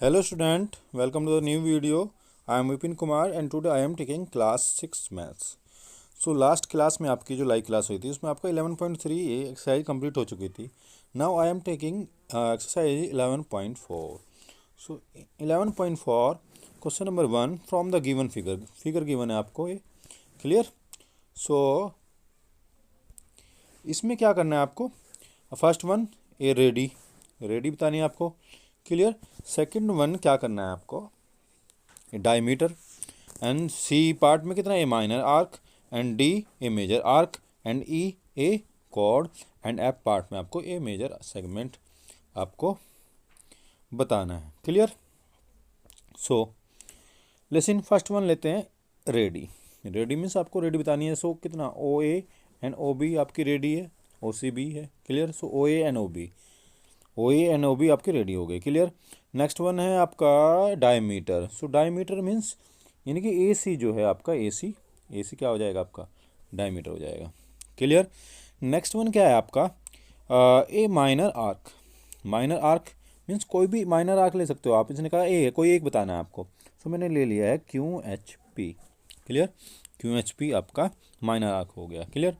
Hello student, welcome to the new video. I am Vipin Kumar and today I am taking class 6 maths. So last class में आपकी जो live class हुई थी उसमें आपका 11.3 exercise complete हो चुकी थी. Now I am taking exercise 11.4. So 11.4 question number 1 from the given figure given है आपको ये क्लियर. सो इसमें क्या करना है आपको. फर्स्ट वन ए रेडी बतानी है आपको क्लियर. सेकंड वन क्या करना है आपको डायमीटर एंड सी पार्ट में कितना A minor arc and D A major arc and E A chord and F part में आपको ए मेजर सेगमेंट आपको बताना है clear. So lesson first one लेते हैं रेडी मीन्स आपको रेडी बतानी है. सो कितना O A and O B आपकी रेडी है, ओ सी बी है clear. So O A and O B आपके रेडी हो गए क्लियर. नेक्स्ट वन है आपका डायमीटर. सो डायमीटर मीन्स यानी कि ए सी जो है आपका ए सी क्या हो जाएगा आपका डायमीटर हो जाएगा क्लियर. नेक्स्ट वन क्या है आपका ए माइनर आर्क मीन्स कोई भी माइनर आर्क ले सकते हो आप. इसने कहा ए कोई एक बताना है आपको. सो मैंने ले लिया है QHP क्लियर. QHP आपका माइनर आर्क हो गया क्लियर.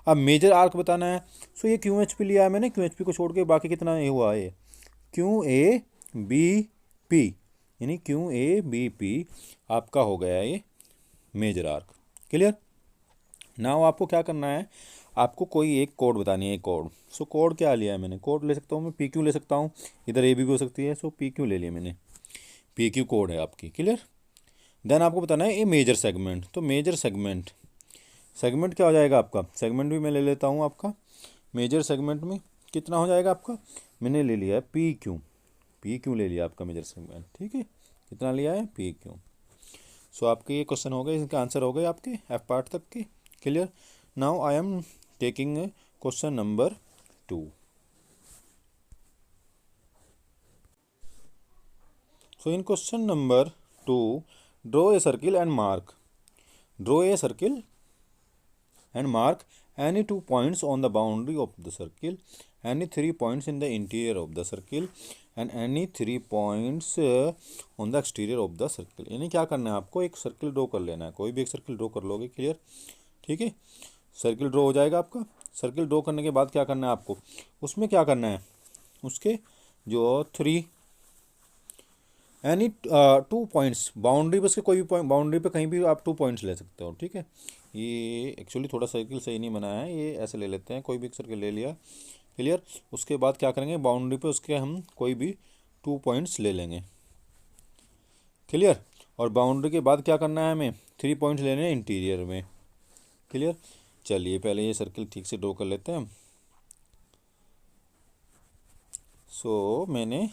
अब मेजर आर्क बताना है. सो ये QHP लिया है मैंने, QHP को छोड़ के बाकी कितना ये हुआ है QABP यानी QABP आपका हो गया ये मेजर आर्क क्लियर. नाउ आपको क्या करना है, आपको कोई एक कोड बतानी है कोड. सो कोड क्या लिया है मैंने, कोड ले सकता हूँ मैं PQ ले सकता हूँ, इधर AB भी हो सकती है. सो PQ ले लिया मैंने, PQ कोड है आपकी क्लियर. देन आपको बताना है ए मेजर सेगमेंट. तो मेजर सेगमेंट क्या हो जाएगा आपका, सेगमेंट भी मैं ले लेता हूँ आपका. मेजर सेगमेंट में कितना हो जाएगा आपका, मैंने ले लिया है PQ ले लिया आपका मेजर सेगमेंट ठीक है. कितना लिया है PQ. सो आपके ये क्वेश्चन हो गए, इसका आंसर हो गए आपके एफ पार्ट तक के clear. Now I am taking question number 2. So in question number 2 draw a circle and mark any 2 points on the boundary of the circle, any 3 points in the interior of the circle and any 3 points on the exterior of the circle. यानी क्या करना है आपको, एक circle draw कर लेना है. कोई भी एक सर्किल ड्रॉ कर लोगे क्लियर ठीक है. सर्किल ड्रॉ हो जाएगा आपका. सर्किल ड्रॉ करने के बाद क्या करना है आपको, उसमें क्या करना है, उसके जो 3 एनी 2 पॉइंट्स बाउंड्री पे, उसके कोई भी पॉइंट बाउंड्री पे कहीं भी आप 2 पॉइंट्स ले सकते हो ठीक है. ये एक्चुअली थोड़ा सर्किल सही नहीं बनाया है, ये ऐसे ले लेते हैं. कोई भी एक सर्किल ले लिया क्लियर. उसके बाद क्या करेंगे, बाउंड्री पे उसके हम कोई भी 2 पॉइंट्स ले लेंगे क्लियर. और बाउंड्री के बाद क्या करना है, हमें 3 पॉइंट्स लेने हैं इंटीरियर में क्लियर. चलिए पहले ये सर्किल ठीक से ड्रॉ कर लेते हैं. सो मैंने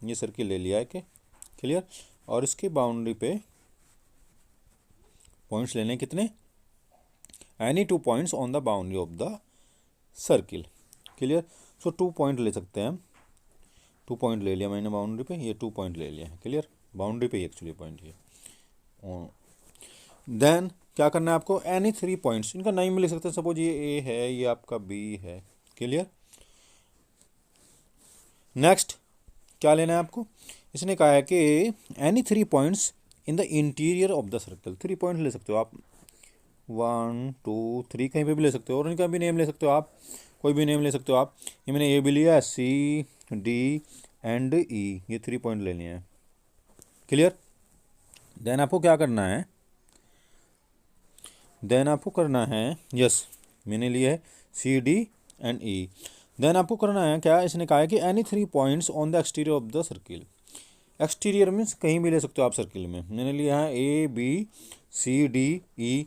ये सर्किल ले लिया है कि क्लियर. और इसके बाउंड्री पे पॉइंट्स लेने कितने, any 2 points on the boundary of the circle clear. So 2 point ले सकते हैं हम. 2 पॉइंट ले लिया मैंने बाउंड्री पे, ये 2 पॉइंट ले लिया है क्लियर. बाउंड्री पे एक्चुअली पॉइंट है. देन क्या करना है आपको, एनी 3 पॉइंट्स, इनका नहीं मिल सकते. सपोज ये ए है, ये आपका बी है क्लियर. नेक्स्ट क्या लेना है आपको, इसने कहा है कि any 3 points in the interior of the circle. 3 point ले सकते हो आप, 1 2 3 कहीं पे भी ले सकते हो. और इनका भी नेम ले सकते हो आप, कोई भी नेम ले सकते हो आप. ये मैंने ए भी लिया, C D एंड E, ये 3 पॉइंट ले लिए हैं क्लियर. देन आपको क्या करना है, यस मैंने लिया है CD एंड E. देन आपको करना है क्या, इसने कहा है कि any 3 points on the exterior of the circle. Exterior means कहीं भी ले सकते हो आप सर्किल में. मैंने लिया है ABCDE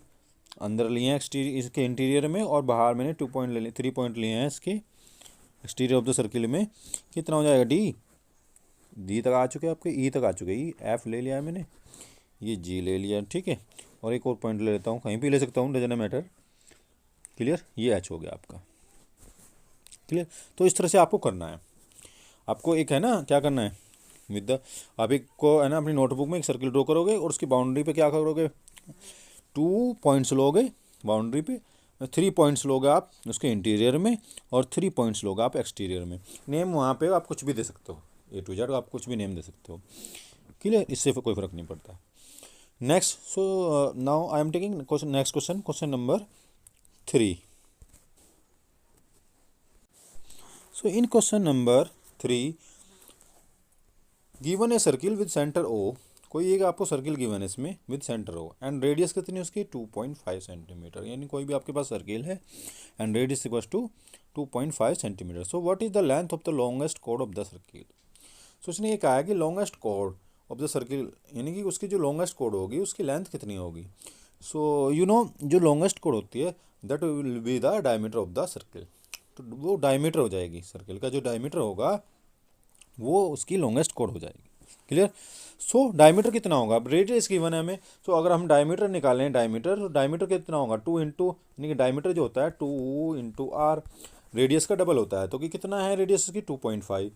अंदर लिए हैं एक्सटीरियर, इसके इंटीरियर में. और बाहर मैंने 2 पॉइंट ले लिए, 3 पॉइंट लिए हैं इसके एक्सटीरियर ऑफ द सर्किल में. कितना हो जाएगा, D तक आ चुके हैं आपके, E तक आ चुके हैं. F ले लिया है मैंने, ये G ले लिया ठीक है. और एक और पॉइंट ले लेता हूँ, कहीं भी ले सकता हूँ, डजंट मैटर क्लियर. ये H हो गया आपका क्लियर. तो इस तरह से आपको करना है. आपको एक है ना क्या करना है विद द, आप एक को है ना अपनी नोटबुक में एक सर्किल ड्रॉ करोगे और उसकी बाउंड्री पे क्या करोगे, 2 पॉइंट्स लोगे बाउंड्री पे, 3 पॉइंट्स लोगे आप उसके इंटीरियर में और 3 पॉइंट्स लोगे आप एक्सटीरियर में. नेम वहाँ पे आप कुछ भी दे सकते हो, A to Z, आप कुछ भी नेम दे सकते हो, क्लियर, इससे कोई फर्क नहीं पड़ता। Next, so now I am taking question, next question, question number 3। So in question number 3, given a circle with centre O, कोई एक आपको सर्किल गिवन है इसमें with centre O, and radius कितनी है उसकी 2.5 सेंटीमीटर, यानी कोई भी आपके पास सर्किल है and radius equals to 2.5 centimetre. So what is the length of the longest chord of the circle. सो उसने ये कहा है कि longest chord of the circle, यानी कि उसकी जो लॉन्गेस्ट कॉर्ड होगी उसकी लेंथ कितनी होगी। सो यू नो जो लॉन्गेस्ट कॉर्ड होती है that will be the diameter of the circle, तो वो डायमीटर हो जाएगी, सर्किल का जो डायमीटर होगा वो उसकी लॉन्गेस्ट कॉर्ड हो जाएगी, क्लियर। सो डायमीटर कितना होगा, अब रेडियस गिवन है हमें, सो अगर हम डायमीटर निकालें, डायमीटर, तो डायमीटर कितना होगा 2 इंटू, यानी कि डायमीटर जो होता है 2 इंटू आर, रेडियस का डबल होता है, तो कि कितना है रेडियस इसकी 2.5,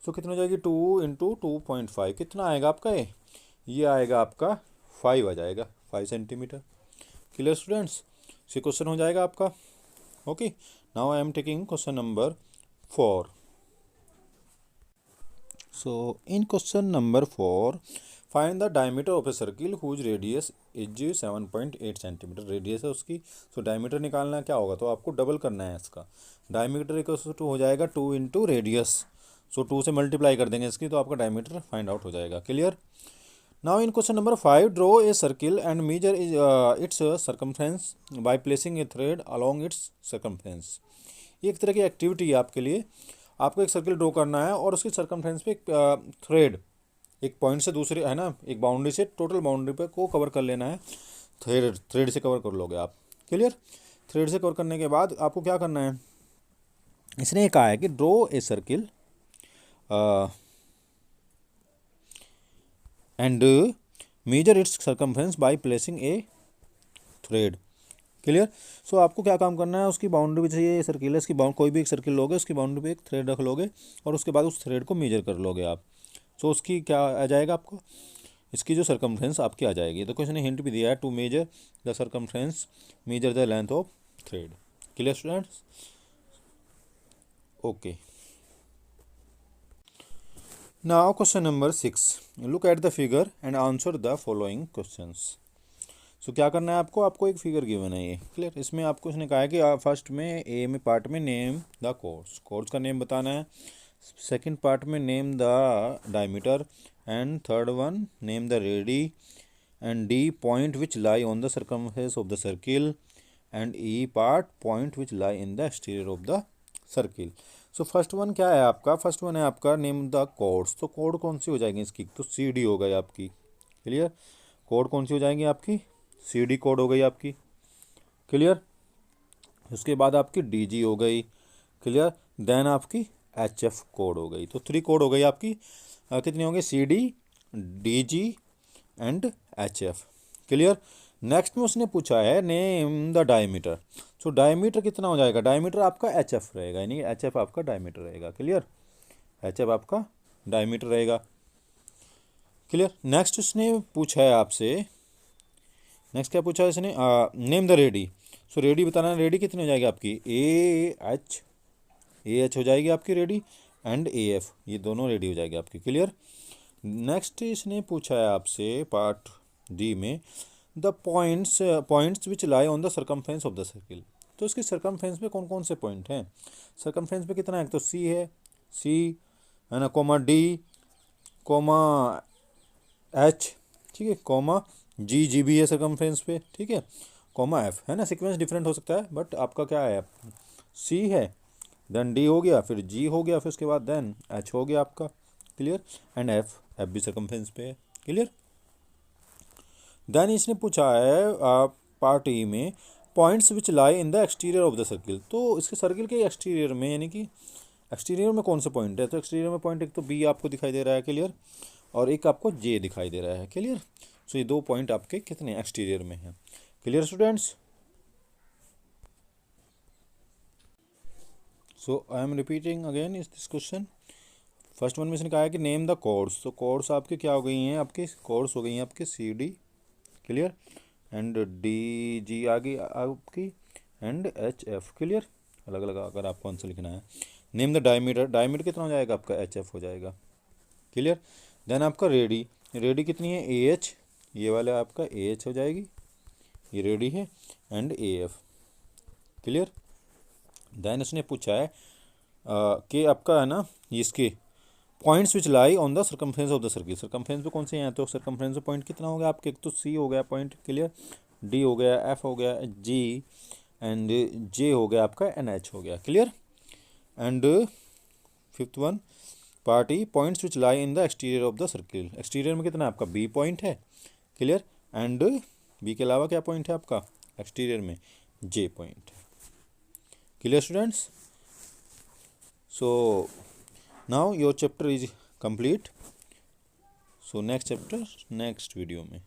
सो कितना हो जाएगी 2 इंटू 2.5, कितना आएगा आपका ये आएगा आपका 5 आ जाएगा, 5 सेंटीमीटर, क्लियर स्टूडेंट्स। ये क्वेश्चन हो जाएगा आपका। Okay, now I am taking question number 4। So in question number 4, find the diameter of a circle whose radius is 7.8 centimetre, radius है उसकी। सो डायमीटर निकालना क्या होगा, तो आपको डबल करना है इसका, डायमीटर इक्वल टू हो जाएगा 2 इंटू रेडियस, सो 2 से मल्टीप्लाई कर देंगे इसकी, तो आपका डायमीटर फाइंड आउट हो जाएगा, clear. Now in question number 5, draw a circle and measure its circumference by placing a thread along its circumference. ये एक तरह की एक्टिविटी है आपके लिए, आपको एक सर्किल ड्रॉ करना है और उसकी सर्कमफ्रेंस पे एक थ्रेड, एक पॉइंट से दूसरे, है ना, एक बाउंड्री से टोटल बाउंड्री पे को कवर कर लेना है, थ्रेड से कवर कर लोगे आप, क्लियर। थ्रेड से कवर करने के बाद आपको क्या करना है, इसने ये कहा है कि draw a circle and measure its circumference by placing a thread, clear. So आपको क्या काम करना है, उसकी बाउंड्री भी चाहिए, सर्किल है, इसकी कोई भी एक सर्किल लोगे, उसकी बाउंड्री पे एक थ्रेड रख लोगे और उसके बाद उस थ्रेड को मेजर कर लोगे आप। सो उसकी क्या आ जाएगा आपको, इसकी जो सर्कमफ्रेंस आपकी आ जाएगी। तो क्वेश्चन ने हिंट भी दिया है, to measure the circumference measure the length of thread, clear students. Okay, now question number 6, look at the figure and answer the following questions. So क्या करना है आपको, आपको एक फिगर गिवन है ये, क्लियर। इसमें आपको उसने कहा है कि फर्स्ट में ए में पार्ट में नेम द कोर्स, कोर्स का नेम बताना है, सेकंड पार्ट में name the diameter, and third one name the ready, and D point which lie on the circumference of the circle, and E part point which lie in the exterior of the circle. So first one क्या है आपका, first one है आपका name the course, तो code कौन सी हो जाएगी इसकी, तो सी डी हो गई आपकी, क्लियर। कोड कौन सी हो जाएगी आपकी, सी डी कोड हो गई आपकी, क्लियर। उसके बाद आपकी डी जी हो गई, क्लियर। देन आपकी एच एफ कोड हो गई, तो 3 कोड हो गई आपकी, कितनी होंगी, C D, D G and H F, clear. Next में उसने पूछा है name the diameter, so diameter कितना हो जाएगा, डायमीटर आपका एच एफ रहेगा, यानी एच एफ आपका डायमीटर रहेगा, क्लियर, एच एफ आपका डायमीटर रहेगा, क्लियर। नेक्स्ट उसने पूछा है आपसे, नेक्स्ट क्या पूछा है इसने, name the radii, so radii बताना है, रेडी कितनी हो जाएगी आपकी, ए एच हो जाएगी आपकी रेडी, एंड ए एफ, ये दोनों रेडी हो जाएगी आपकी, क्लियर। नेक्स्ट इसने पूछा है आपसे पार्ट डी में, the points which lie on the circumference of the circle, तो इसके सर्कमफ्रेंस में कौन कौन से पॉइंट हैं, सर्कमफ्रेंस में कितना है, तो सी है, सी है ना, कोमा डी, कोमा एच, ठीक है, कोमा जी, जी भी है सर्कमफ्रेंस पे, ठीक है, कोमा एफ, है ना, सीक्वेंस डिफरेंट हो सकता है बट आपका क्या है, सी है, देन डी हो गया, फिर जी हो गया, फिर उसके बाद देन एच हो गया आपका, क्लियर, एंड एफ, एफ भी सर्कमफ्रेंस पे है, क्लियर। देन इसने पूछा है पार्ट ई में, points which lie in the exterior of the circle, तो इसके सर्किल के एक्सटीरियर में, यानी कि एक्सटीरियर में कौन से पॉइंट है, तो एक्सटीरियर में पॉइंट एक तो बी आपको दिखाई दे रहा है, क्लियर, और एक आपको जे दिखाई दे रहा है, क्लियर। सो ये 2 पॉइंट आपके कितने एक्सटीरियर में हैं, clear students. So I am repeating again इस दिस क्वेश्चन, फर्स्ट वन में इसने कहा है कि नेम द कोर्स, तो कोर्स आपके क्या हो गई हैं, आपके कोर्स हो गई हैं आपके C D, clear, and D G आ गई आपकी, एंड एच एफ, क्लियर, अलग अलग अगर आपको आंसर लिखना है। नेम द डायमीटर, डायमीटर कितना हो जाएगा आपका, एच एफ हो जाएगा, क्लियर। देन आपका रेडी, रेडी कितनी है, ए एच, ये वाला आपका ए एच हो जाएगी, ये रेडी है, and A F. Clear. Then उसने पूछा है कि आपका है ना इसके points which lie on the circumference of the circle, circumference पे कौन से हैं, तो सर्कमफ्रेंस पे पॉइंट कितना हो गया आपके, एक तो सी हो गया पॉइंट, क्लियर, डी हो गया, एफ हो गया, जी एंड जे हो गया आपका, एन एच हो गया, clear. And fifth one party points which lie in the exterior of the circle, exterior में कितना है आपका बी पॉइंट है, क्लियर, एंड बी के अलावा क्या पॉइंट है आपका एक्सटीरियर में, जे पॉइंट है, clear students. So now your chapter is complete. So next chapter next video में।